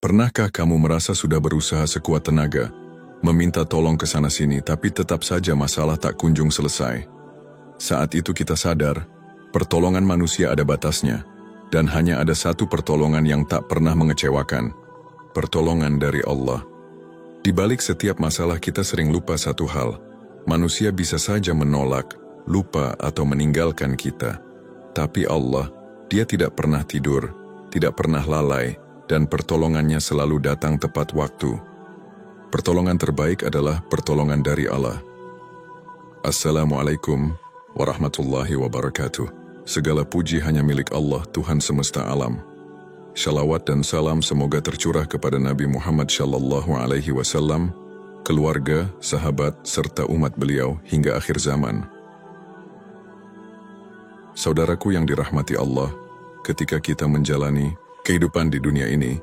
Pernahkah kamu merasa sudah berusaha sekuat tenaga, meminta tolong ke sana-sini, tapi tetap saja masalah tak kunjung selesai? Saat itu kita sadar, pertolongan manusia ada batasnya, dan hanya ada satu pertolongan yang tak pernah mengecewakan, pertolongan dari Allah. Di balik setiap masalah kita sering lupa satu hal, manusia bisa saja menolak, lupa atau meninggalkan kita. Tapi Allah, Dia tidak pernah tidur, tidak pernah lalai, dan pertolongannya selalu datang tepat waktu. Pertolongan terbaik adalah pertolongan dari Allah. Assalamualaikum warahmatullahi wabarakatuh. Segala puji hanya milik Allah, Tuhan semesta alam. Shalawat dan salam semoga tercurah kepada Nabi Muhammad sallallahu alaihi wasallam, keluarga, sahabat, serta umat beliau hingga akhir zaman. Saudaraku yang dirahmati Allah, ketika kita menjalani kehidupan di dunia ini,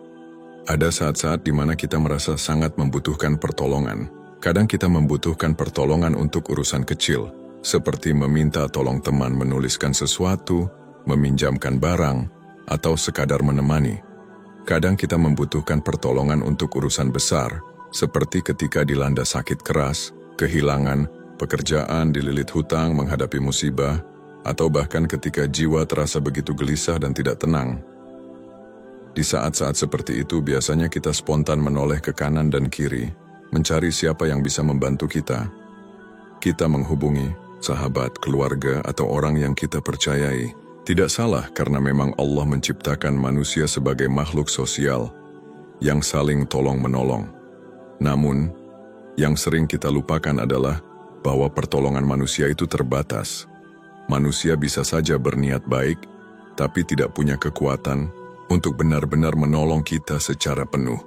ada saat-saat di mana kita merasa sangat membutuhkan pertolongan. Kadang kita membutuhkan pertolongan untuk urusan kecil, seperti meminta tolong teman menuliskan sesuatu, meminjamkan barang, atau sekadar menemani. Kadang kita membutuhkan pertolongan untuk urusan besar, seperti ketika dilanda sakit keras, kehilangan, pekerjaan, dililit hutang, menghadapi musibah, atau bahkan ketika jiwa terasa begitu gelisah dan tidak tenang. Di saat-saat seperti itu biasanya kita spontan menoleh ke kanan dan kiri, mencari siapa yang bisa membantu kita. Kita menghubungi sahabat, keluarga, atau orang yang kita percayai. Tidak salah karena memang Allah menciptakan manusia sebagai makhluk sosial yang saling tolong-menolong. Namun, yang sering kita lupakan adalah bahwa pertolongan manusia itu terbatas. Manusia bisa saja berniat baik, tapi tidak punya kekuatan untuk benar-benar menolong kita secara penuh.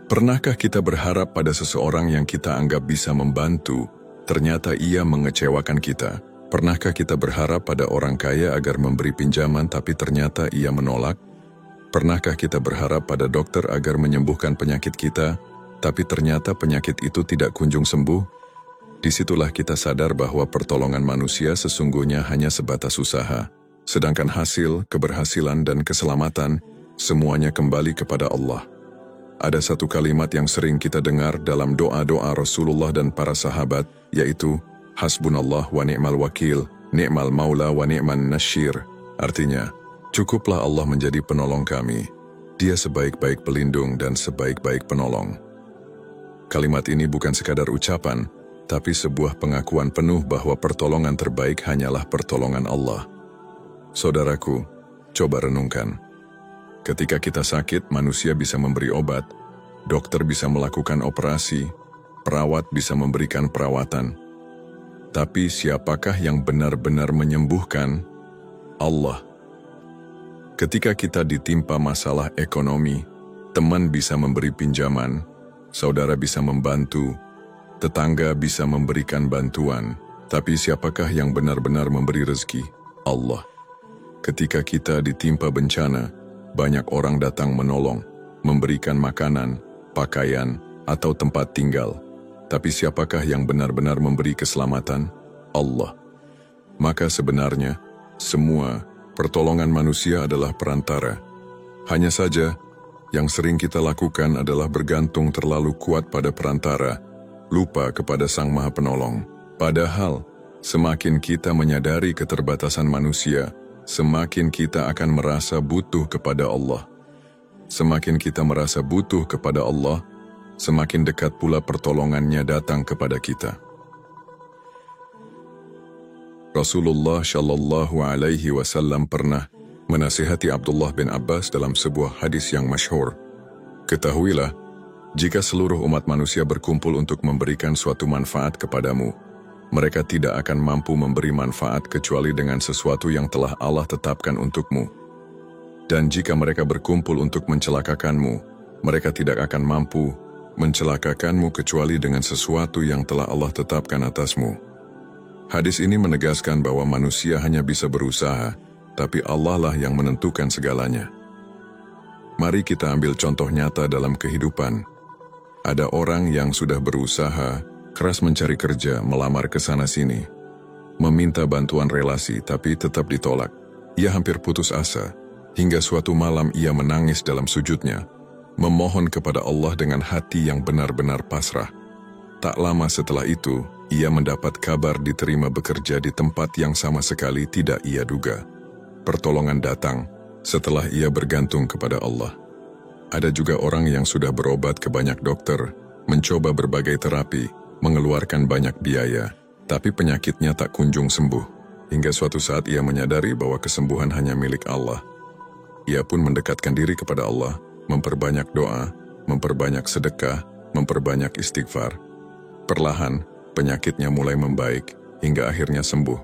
Pernahkah kita berharap pada seseorang yang kita anggap bisa membantu, ternyata ia mengecewakan kita? Pernahkah kita berharap pada orang kaya agar memberi pinjaman tapi ternyata ia menolak? Pernahkah kita berharap pada dokter agar menyembuhkan penyakit kita, tapi ternyata penyakit itu tidak kunjung sembuh? Disitulah kita sadar bahwa pertolongan manusia sesungguhnya hanya sebatas usaha. Sedangkan hasil, keberhasilan, dan keselamatan, semuanya kembali kepada Allah. Ada satu kalimat yang sering kita dengar dalam doa-doa Rasulullah dan para sahabat, yaitu, Hasbunallah wa ni'mal wakil, ni'mal maula wa ni'man nasyir. Artinya, cukuplah Allah menjadi penolong kami. Dia sebaik-baik pelindung dan sebaik-baik penolong. Kalimat ini bukan sekadar ucapan, tapi sebuah pengakuan penuh bahwa pertolongan terbaik hanyalah pertolongan Allah. Saudaraku, coba renungkan. Ketika kita sakit, manusia bisa memberi obat, dokter bisa melakukan operasi, perawat bisa memberikan perawatan. Tapi siapakah yang benar-benar menyembuhkan? Allah. Ketika kita ditimpa masalah ekonomi, teman bisa memberi pinjaman, saudara bisa membantu, tetangga bisa memberikan bantuan. Tapi siapakah yang benar-benar memberi rezeki? Allah. Ketika kita ditimpa bencana, banyak orang datang menolong, memberikan makanan, pakaian, atau tempat tinggal. Tapi siapakah yang benar-benar memberi keselamatan? Allah. Maka sebenarnya, semua pertolongan manusia adalah perantara. Hanya saja, yang sering kita lakukan adalah bergantung terlalu kuat pada perantara, lupa kepada Sang Maha Penolong. Padahal, semakin kita menyadari keterbatasan manusia, semakin kita akan merasa butuh kepada Allah. Semakin kita merasa butuh kepada Allah, semakin dekat pula pertolongannya datang kepada kita. Rasulullah Shallallahu Alaihi Wasallam pernah menasihati Abdullah bin Abbas dalam sebuah hadis yang masyhur. Ketahuilah, jika seluruh umat manusia berkumpul untuk memberikan suatu manfaat kepadamu, mereka tidak akan mampu memberi manfaat kecuali dengan sesuatu yang telah Allah tetapkan untukmu. Dan jika mereka berkumpul untuk mencelakakanmu, mereka tidak akan mampu mencelakakanmu kecuali dengan sesuatu yang telah Allah tetapkan atasmu. Hadis ini menegaskan bahwa manusia hanya bisa berusaha, tapi Allah lah yang menentukan segalanya. Mari kita ambil contoh nyata dalam kehidupan. Ada orang yang sudah berusaha keras mencari kerja, melamar ke sana-sini, meminta bantuan relasi tapi tetap ditolak. Ia hampir putus asa, hingga suatu malam ia menangis dalam sujudnya. memohon kepada Allah dengan hati yang benar-benar pasrah. Tak lama setelah itu, ia mendapat kabar diterima bekerja di tempat yang sama sekali tidak ia duga. Pertolongan datang setelah ia bergantung kepada Allah. Ada juga orang yang sudah berobat ke banyak dokter, mencoba berbagai terapi, mengeluarkan banyak biaya, tapi penyakitnya tak kunjung sembuh. Hingga suatu saat ia menyadari bahwa kesembuhan hanya milik Allah. Ia pun mendekatkan diri kepada Allah, memperbanyak doa, memperbanyak sedekah, memperbanyak istighfar. Perlahan, penyakitnya mulai membaik, hingga akhirnya sembuh.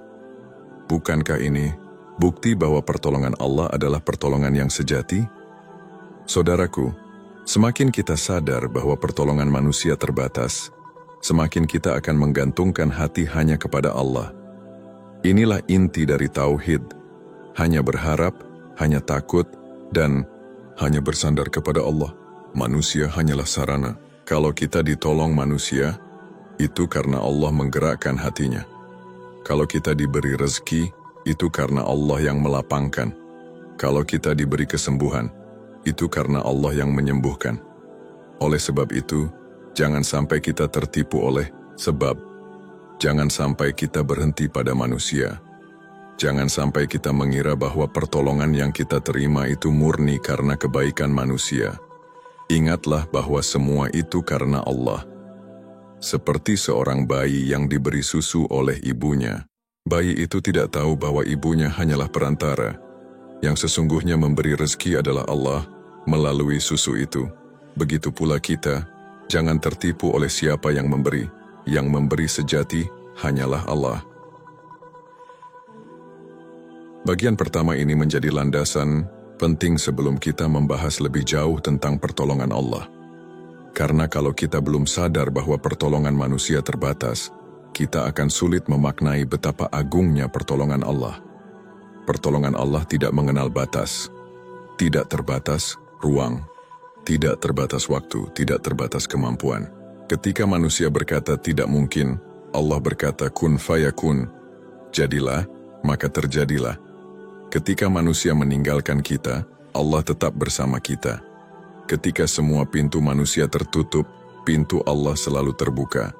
Bukankah ini bukti bahwa pertolongan Allah adalah pertolongan yang sejati? Saudaraku, semakin kita sadar bahwa pertolongan manusia terbatas, semakin kita akan menggantungkan hati hanya kepada Allah. Inilah inti dari tauhid, hanya berharap, hanya takut, dan hanya bersandar kepada Allah. Manusia hanyalah sarana. Kalau kita ditolong manusia, itu karena Allah menggerakkan hatinya. Kalau kita diberi rezeki, itu karena Allah yang melapangkan. Kalau kita diberi kesembuhan, itu karena Allah yang menyembuhkan. Oleh sebab itu, jangan sampai kita tertipu oleh sebab. Jangan sampai kita berhenti pada manusia. Jangan sampai kita mengira bahwa pertolongan yang kita terima itu murni karena kebaikan manusia. Ingatlah bahwa semua itu karena Allah. Seperti seorang bayi yang diberi susu oleh ibunya. Bayi itu tidak tahu bahwa ibunya hanyalah perantara. Yang sesungguhnya memberi rezeki adalah Allah melalui susu itu. Begitu pula kita, jangan tertipu oleh siapa yang memberi. Yang memberi sejati hanyalah Allah. Bagian pertama ini menjadi landasan penting sebelum kita membahas lebih jauh tentang pertolongan Allah. Karena kalau kita belum sadar bahwa pertolongan manusia terbatas, kita akan sulit memaknai betapa agungnya pertolongan Allah. Pertolongan Allah tidak mengenal batas, tidak terbatas ruang, tidak terbatas waktu, tidak terbatas kemampuan. Ketika manusia berkata tidak mungkin, Allah berkata kun fayakun, jadilah, maka terjadilah. Ketika manusia meninggalkan kita, Allah tetap bersama kita. Ketika semua pintu manusia tertutup, pintu Allah selalu terbuka.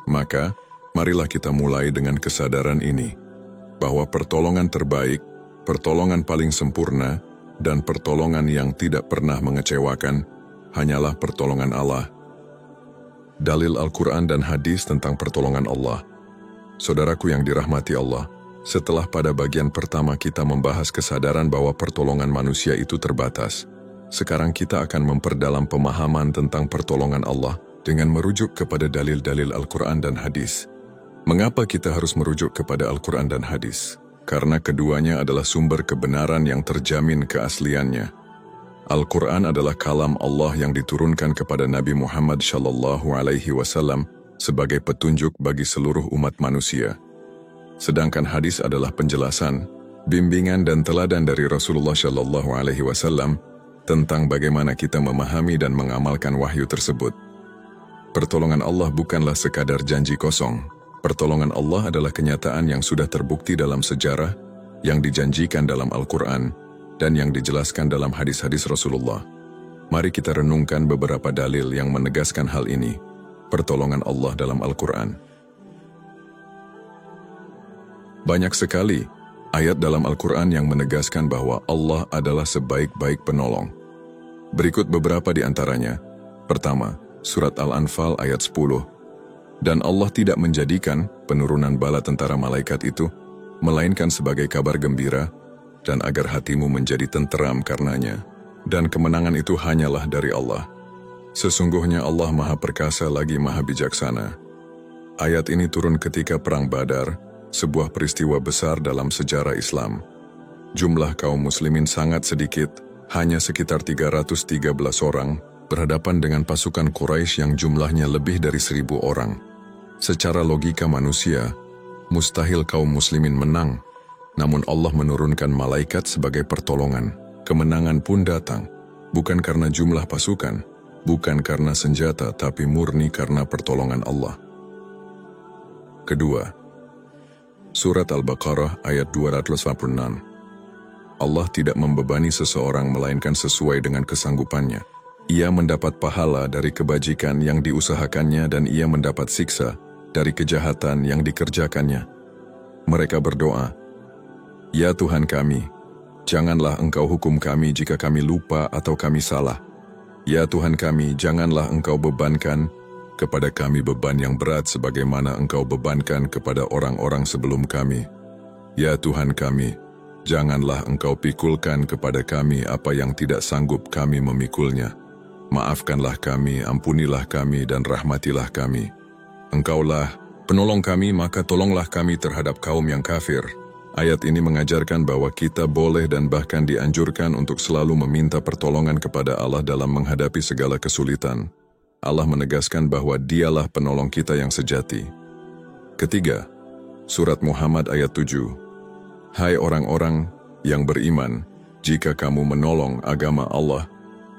Maka, marilah kita mulai dengan kesadaran ini, bahwa pertolongan terbaik, pertolongan paling sempurna, dan pertolongan yang tidak pernah mengecewakan, hanyalah pertolongan Allah. Dalil Al-Quran dan hadis tentang pertolongan Allah. Saudaraku yang dirahmati Allah, setelah pada bagian pertama kita membahas kesadaran bahwa pertolongan manusia itu terbatas, sekarang kita akan memperdalam pemahaman tentang pertolongan Allah dengan merujuk kepada dalil-dalil Al-Quran dan hadis. Mengapa kita harus merujuk kepada Al-Quran dan hadis? Karena keduanya adalah sumber kebenaran yang terjamin keasliannya. Al-Quran adalah kalam Allah yang diturunkan kepada Nabi Muhammad SAW sebagai petunjuk bagi seluruh umat manusia. Sedangkan hadis adalah penjelasan, bimbingan dan teladan dari Rasulullah SAW tentang bagaimana kita memahami dan mengamalkan wahyu tersebut. Pertolongan Allah bukanlah sekadar janji kosong. Pertolongan Allah adalah kenyataan yang sudah terbukti dalam sejarah, yang dijanjikan dalam Al-Quran, dan yang dijelaskan dalam hadis-hadis Rasulullah. Mari kita renungkan beberapa dalil yang menegaskan hal ini. Pertolongan Allah dalam Al-Quran. Banyak sekali ayat dalam Al-Quran yang menegaskan bahwa Allah adalah sebaik-baik penolong. Berikut beberapa di antaranya. Pertama, Surat Al-Anfal ayat 10. Dan Allah tidak menjadikan penurunan bala tentara malaikat itu, melainkan sebagai kabar gembira, dan agar hatimu menjadi tenteram karenanya. Dan kemenangan itu hanyalah dari Allah. Sesungguhnya Allah Maha Perkasa lagi Maha Bijaksana. Ayat ini turun ketika Perang Badar, sebuah peristiwa besar dalam sejarah Islam. Jumlah kaum muslimin sangat sedikit, hanya sekitar 313 orang, berhadapan dengan pasukan Quraisy yang jumlahnya lebih dari 1.000 orang. Secara logika manusia, mustahil kaum muslimin menang, namun Allah menurunkan malaikat sebagai pertolongan. Kemenangan pun datang, bukan karena jumlah pasukan, bukan karena senjata, tapi murni karena pertolongan Allah. Kedua, Surat Al-Baqarah ayat 286. Allah tidak membebani seseorang melainkan sesuai dengan kesanggupannya. Ia mendapat pahala dari kebajikan yang diusahakannya dan ia mendapat siksa dari kejahatan yang dikerjakannya. Mereka berdoa, "Ya Tuhan kami, janganlah Engkau hukum kami jika kami lupa atau kami salah. Ya Tuhan kami, janganlah Engkau bebankan kepada kami beban yang berat sebagaimana Engkau bebankan kepada orang-orang sebelum kami. Ya Tuhan kami, janganlah Engkau pikulkan kepada kami apa yang tidak sanggup kami memikulnya. Maafkanlah kami, ampunilah kami, dan rahmatilah kami. Engkaulah penolong kami, maka tolonglah kami terhadap kaum yang kafir." Ayat ini mengajarkan bahwa kita boleh dan bahkan dianjurkan untuk selalu meminta pertolongan kepada Allah dalam menghadapi segala kesulitan. Allah menegaskan bahwa Dialah penolong kita yang sejati. Ketiga, Surat Muhammad ayat 7. Hai orang-orang yang beriman, jika kamu menolong agama Allah,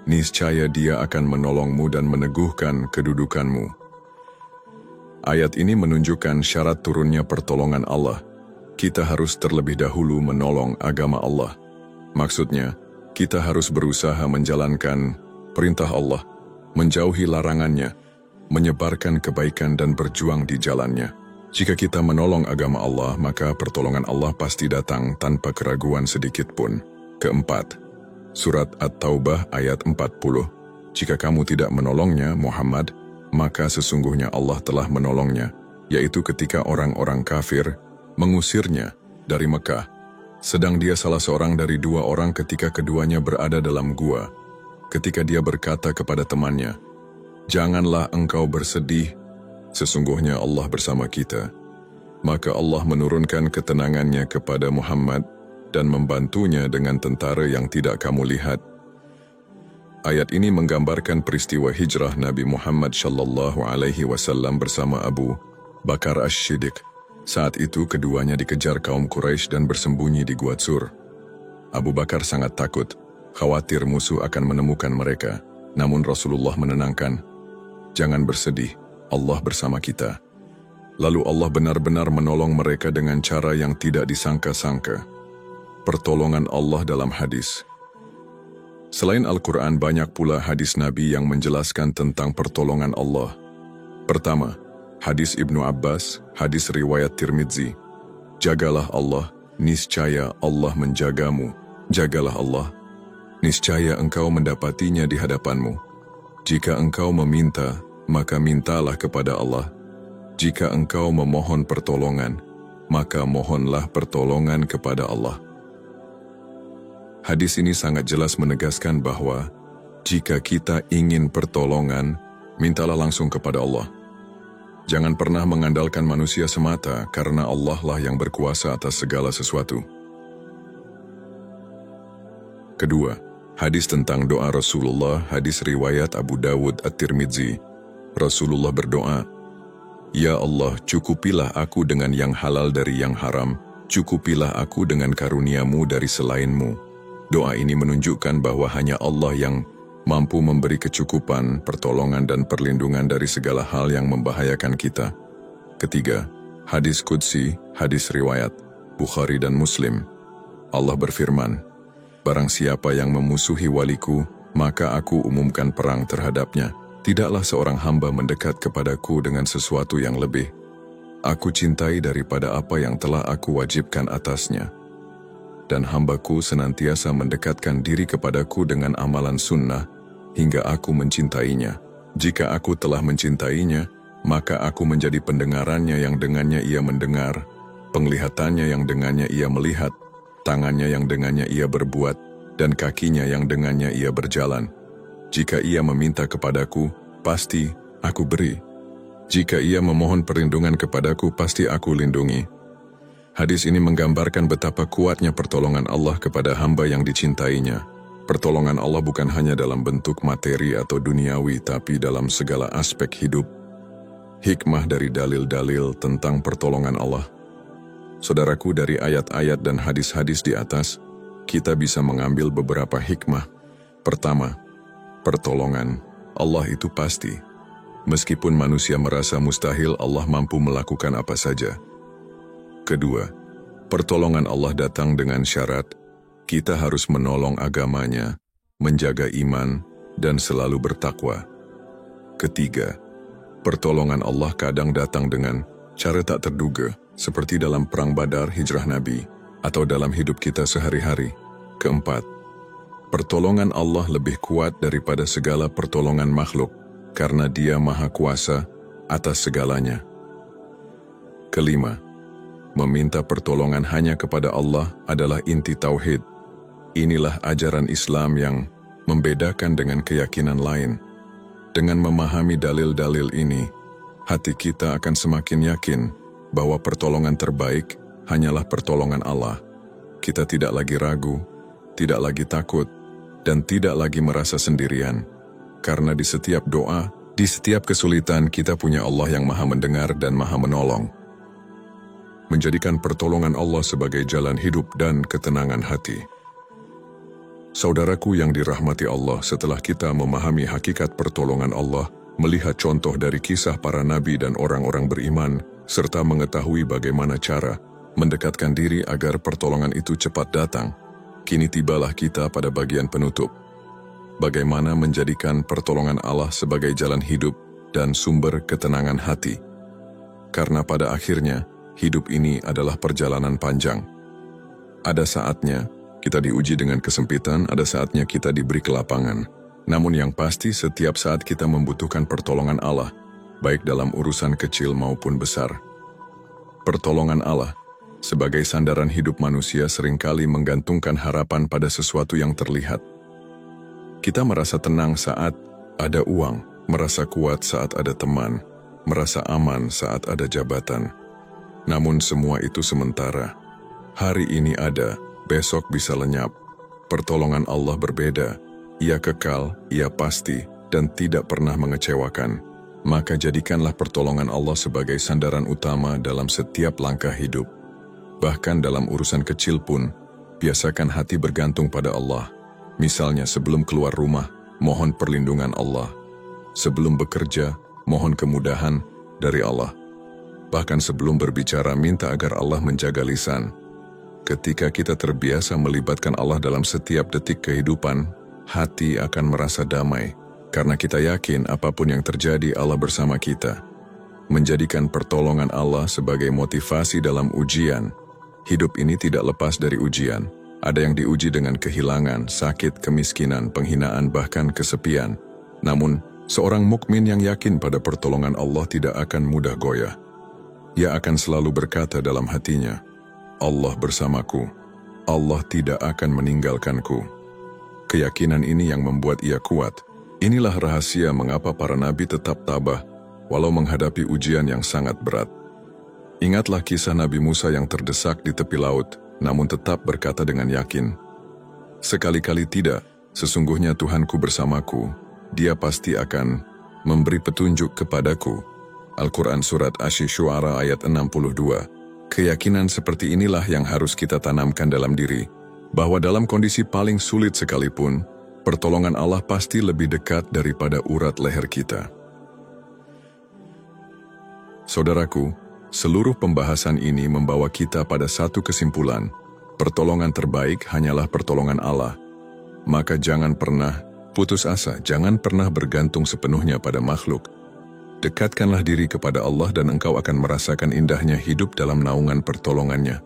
niscaya Dia akan menolongmu dan meneguhkan kedudukanmu. Ayat ini menunjukkan syarat turunnya pertolongan Allah. Kita harus terlebih dahulu menolong agama Allah. Maksudnya, kita harus berusaha menjalankan perintah Allah, menjauhi larangannya, menyebarkan kebaikan dan berjuang di jalannya. Jika kita menolong agama Allah, maka pertolongan Allah pasti datang tanpa keraguan sedikit pun. Keempat, Surat At-Taubah ayat 40. Jika kamu tidak menolongnya, Muhammad, maka sesungguhnya Allah telah menolongnya, yaitu ketika orang-orang kafir mengusirnya dari Mekah, sedang dia salah seorang dari dua orang ketika keduanya berada dalam gua. Ketika dia berkata kepada temannya, "Janganlah engkau bersedih, sesungguhnya Allah bersama kita." Maka Allah menurunkan ketenangannya kepada Muhammad dan membantunya dengan tentara yang tidak kamu lihat. Ayat ini menggambarkan peristiwa hijrah Nabi Muhammad SAW bersama Abu Bakar Ash-Shiddiq. Saat itu keduanya dikejar kaum Quraisy dan bersembunyi di Gua Tsur. Abu Bakar sangat takut, khawatir musuh akan menemukan mereka. Namun Rasulullah menenangkan, "Jangan bersedih, Allah bersama kita." Lalu Allah benar-benar menolong mereka dengan cara yang tidak disangka-sangka. Pertolongan Allah dalam hadis. Selain Al-Quran, banyak pula hadis Nabi yang menjelaskan tentang pertolongan Allah. Pertama, hadis Ibnu Abbas, hadis riwayat Tirmidzi. Jagalah Allah, niscaya Allah menjagamu. Jagalah Allah, niscaya engkau mendapatinya di hadapanmu. Jika engkau meminta, maka mintalah kepada Allah. Jika engkau memohon pertolongan, maka mohonlah pertolongan kepada Allah. Hadis ini sangat jelas menegaskan bahwa jika kita ingin pertolongan, mintalah langsung kepada Allah. Jangan pernah mengandalkan manusia semata, karena Allah lah yang berkuasa atas segala sesuatu. Kedua, hadis tentang doa Rasulullah, hadis riwayat Abu Dawud At-Tirmidzi. Rasulullah berdoa, "Ya Allah, cukupilah aku dengan yang halal dari yang haram, cukupilah aku dengan karunia-Mu dari selain-Mu." Doa ini menunjukkan bahwa hanya Allah yang mampu memberi kecukupan, pertolongan dan perlindungan dari segala hal yang membahayakan kita. Ketiga, hadis Qudsi, hadis riwayat Bukhari dan Muslim. Allah berfirman, "Barang siapa yang memusuhi waliku, maka aku umumkan perang terhadapnya. Tidaklah seorang hamba mendekat kepadaku dengan sesuatu yang lebih aku cintai daripada apa yang telah aku wajibkan atasnya. Dan hambaku senantiasa mendekatkan diri kepadaku dengan amalan sunnah, hingga aku mencintainya. Jika aku telah mencintainya, maka aku menjadi pendengarannya yang dengannya ia mendengar, penglihatannya yang dengannya ia melihat, tangannya yang dengannya ia berbuat, dan kakinya yang dengannya ia berjalan. Jika ia meminta kepadaku, pasti aku beri. Jika ia memohon perlindungan kepadaku, pasti aku lindungi." Hadis ini menggambarkan betapa kuatnya pertolongan Allah kepada hamba yang dicintainya. Pertolongan Allah bukan hanya dalam bentuk materi atau duniawi, tapi dalam segala aspek hidup. Hikmah dari dalil-dalil tentang pertolongan Allah. Saudaraku, dari ayat-ayat dan hadis-hadis di atas, kita bisa mengambil beberapa hikmah. Pertama, pertolongan Allah itu pasti. Meskipun manusia merasa mustahil, Allah mampu melakukan apa saja. Kedua, pertolongan Allah datang dengan syarat kita harus menolong agamanya, menjaga iman, dan selalu bertakwa. Ketiga, pertolongan Allah kadang datang dengan cara tak terduga, seperti dalam Perang Badar hijrah Nabi, atau dalam hidup kita sehari-hari. Keempat, pertolongan Allah lebih kuat daripada segala pertolongan makhluk, karena Dia Maha Kuasa atas segalanya. Kelima, meminta pertolongan hanya kepada Allah adalah inti tauhid. Inilah ajaran Islam yang membedakan dengan keyakinan lain. Dengan memahami dalil-dalil ini, hati kita akan semakin yakin bahwa pertolongan terbaik hanyalah pertolongan Allah. Kita tidak lagi ragu, tidak lagi takut, dan tidak lagi merasa sendirian. Karena di setiap doa, di setiap kesulitan, kita punya Allah yang Maha mendengar dan Maha menolong. Menjadikan pertolongan Allah sebagai jalan hidup dan ketenangan hati. Saudaraku yang dirahmati Allah, setelah kita memahami hakikat pertolongan Allah, melihat contoh dari kisah para nabi dan orang-orang beriman, serta mengetahui bagaimana cara mendekatkan diri agar pertolongan itu cepat datang, kini tibalah kita pada bagian penutup. Bagaimana menjadikan pertolongan Allah sebagai jalan hidup dan sumber ketenangan hati. Karena pada akhirnya, hidup ini adalah perjalanan panjang. Ada saatnya kita diuji dengan kesempitan, ada saatnya kita diberi kelapangan. Namun yang pasti setiap saat kita membutuhkan pertolongan Allah, baik dalam urusan kecil maupun besar. Pertolongan Allah, sebagai sandaran hidup manusia, seringkali menggantungkan harapan pada sesuatu yang terlihat. Kita merasa tenang saat ada uang, merasa kuat saat ada teman, merasa aman saat ada jabatan. Namun semua itu sementara. Hari ini ada, besok bisa lenyap. Pertolongan Allah berbeda. Ia kekal, Ia pasti, dan tidak pernah mengecewakan. Maka jadikanlah pertolongan Allah sebagai sandaran utama dalam setiap langkah hidup. Bahkan dalam urusan kecil pun, biasakan hati bergantung pada Allah. Misalnya sebelum keluar rumah, mohon perlindungan Allah. Sebelum bekerja, mohon kemudahan dari Allah. Bahkan sebelum berbicara, minta agar Allah menjaga lisan. Ketika kita terbiasa melibatkan Allah dalam setiap detik kehidupan, hati akan merasa damai, karena kita yakin apapun yang terjadi Allah bersama kita. Menjadikan pertolongan Allah sebagai motivasi dalam ujian. Hidup ini tidak lepas dari ujian. Ada yang diuji dengan kehilangan, sakit, kemiskinan, penghinaan, bahkan kesepian. Namun, seorang mukmin yang yakin pada pertolongan Allah tidak akan mudah goyah. Ia akan selalu berkata dalam hatinya, Allah bersamaku, Allah tidak akan meninggalkanku. Keyakinan ini yang membuat ia kuat. Inilah rahasia mengapa para nabi tetap tabah, walau menghadapi ujian yang sangat berat. Ingatlah kisah Nabi Musa yang terdesak di tepi laut, namun tetap berkata dengan yakin, sekali-kali tidak, sesungguhnya Tuhanku bersamaku, Dia pasti akan memberi petunjuk kepadaku. Al-Quran Surat Asy-Syu'ara ayat 62. Keyakinan seperti inilah yang harus kita tanamkan dalam diri, bahwa dalam kondisi paling sulit sekalipun, pertolongan Allah pasti lebih dekat daripada urat leher kita. Saudaraku, seluruh pembahasan ini membawa kita pada satu kesimpulan, pertolongan terbaik hanyalah pertolongan Allah. Maka jangan pernah putus asa, jangan pernah bergantung sepenuhnya pada makhluk. Dekatkanlah diri kepada Allah dan engkau akan merasakan indahnya hidup dalam naungan pertolongannya.